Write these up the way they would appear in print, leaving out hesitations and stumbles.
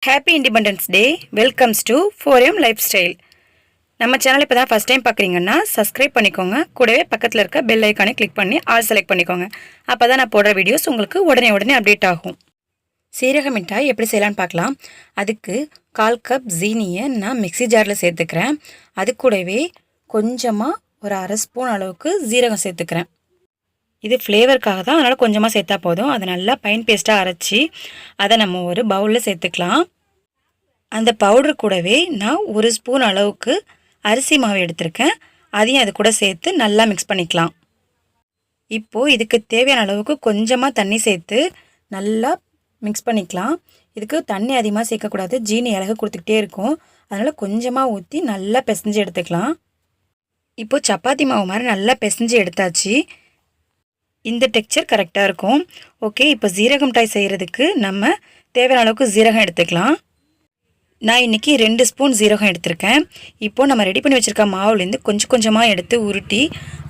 Happy Independence Day. Welcomes to 4M Lifestyle. நம்ம channel இப்போ தான் ஃபர்ஸ்ட் டைம் பார்க்குறீங்கன்னா சப்ஸ்கிரைப் பண்ணிக்கோங்க. கூடவே பக்கத்தில் இருக்க பெல் ஐக்கானை கிளிக் பண்ணி ஆல் செலக்ட் பண்ணிக்கோங்க. அப்போ தான் நான் போடுற வீடியோஸ் உங்களுக்கு உடனே அப்டேட் ஆகும். சீரக மிட்டாய் எப்படி செய்யலான்னு பார்க்கலாம். அதுக்கு 1/4 கப் ஜீனியை நான் மிக்ஸி ஜாரில் சேர்த்துக்கிறேன். அது கூடவே கொஞ்சமாக ஒரு 1/2 ஸ்பூன் அளவுக்கு ஜீரகம் சேர்த்துக்கிறேன். இது ஃப்ளேவருக்காக தான், அதனால் கொஞ்சமாக சேர்த்தா போதும். அதை நல்லா ஃபைன் பேஸ்ட்டாக அரைச்சி அதை நம்ம ஒரு பவுலில் சேர்த்துக்கலாம். அந்த பவுடர் கூடவே நான் 1 ஸ்பூன் அளவுக்கு அரிசி மாவு எடுத்திருக்கேன். அதையும் அது கூட சேர்த்து நல்லா மிக்ஸ் பண்ணிக்கலாம். இப்போது இதுக்கு தேவையான அளவுக்கு கொஞ்சமாக தண்ணி சேர்த்து நல்லா மிக்ஸ் பண்ணிக்கலாம். இதுக்கு தண்ணி அதிகமாக சேர்க்கக்கூடாது, ஜீனி இலகு கொடுத்துக்கிட்டே இருக்கும். அதனால் கொஞ்சமாக ஊற்றி நல்லா பிசைஞ்சு எடுத்துக்கலாம். இப்போது சப்பாத்தி மாவு மாதிரி நல்லா பிசைஞ்சு எடுத்தாச்சு. இந்த டெக்ஸ்சர் கரெக்டாக இருக்கும். ஓகே, இப்போ ஜீரக மிட்டாய் செய்கிறதுக்கு நம்ம தேவையான அளவுக்கு ஜீரகம் எடுத்துக்கலாம். நான் இன்றைக்கி 2 ஸ்பூன் ஜீரகம் எடுத்திருக்கேன். இப்போது நம்ம ரெடி பண்ணி வச்சுருக்க மாவுலேருந்து கொஞ்சமாக எடுத்து உருட்டி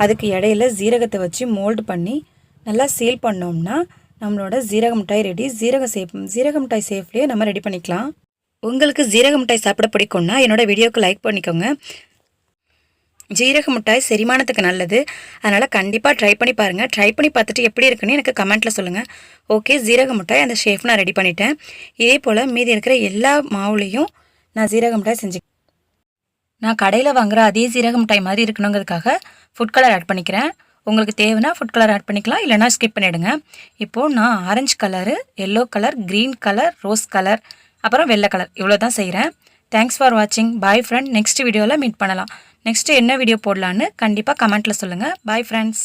அதுக்கு இடையில ஜீரகத்தை வச்சு மோல்டு பண்ணி நல்லா சீல் பண்ணோம்னா நம்மளோட ஜீரக மிட்டாய் ரெடி. ஜீரக மிட்டாய் சேஃப்லேயே நம்ம ரெடி பண்ணிக்கலாம். உங்களுக்கு ஜீரக மிட்டாய் சாப்பிட பிடிக்கும்னா என்னோடய வீடியோவுக்கு லைக் பண்ணிக்கோங்க. ஜீரக மிட்டாய் செரிமானத்துக்கு நல்லது, அதனால் கண்டிப்பாக ட்ரை பண்ணி பாருங்கள். ட்ரை பண்ணி பார்த்துட்டு எப்படி இருக்குன்னு எனக்கு கமெண்ட்டில் சொல்லுங்கள். ஓகே, ஜீரக மிட்டாய் அந்த ஷேஃப் நான் ரெடி பண்ணிட்டேன். இதே போல் மீதி இருக்கிற எல்லா மாவுலேயும் நான் ஜீரக மிட்டாய் செஞ்சு நான் கடையில் வாங்குகிற அதே ஜீரக மிட்டாய் மாதிரி இருக்கணுங்கிறதுக்காக ஃபுட் கலர் ஆட் பண்ணிக்கிறேன். உங்களுக்கு தேவைன்னா ஃபுட் கலர் ஆட் பண்ணிக்கலாம், இல்லைனா ஸ்கிப் பண்ணிவிடுங்க. இப்போது நான் orange colour, yellow colour, green colour, rose colour, அப்புறம் வெள்ளை கலர் இவ்வளோ தான் செய்கிறேன். தேங்க்ஸ் ஃபார் வாட்சிங். பாய் ஃப்ரெண்ட். நெக்ஸ்ட் வீடியோவில் மீட் பண்ணலாம். நெக்ஸ்ட்டு என்ன வீடியோ போடலான்னு கண்டிப்பாக கமெண்ட்டில் சொல்லுங்கள். Bye friends.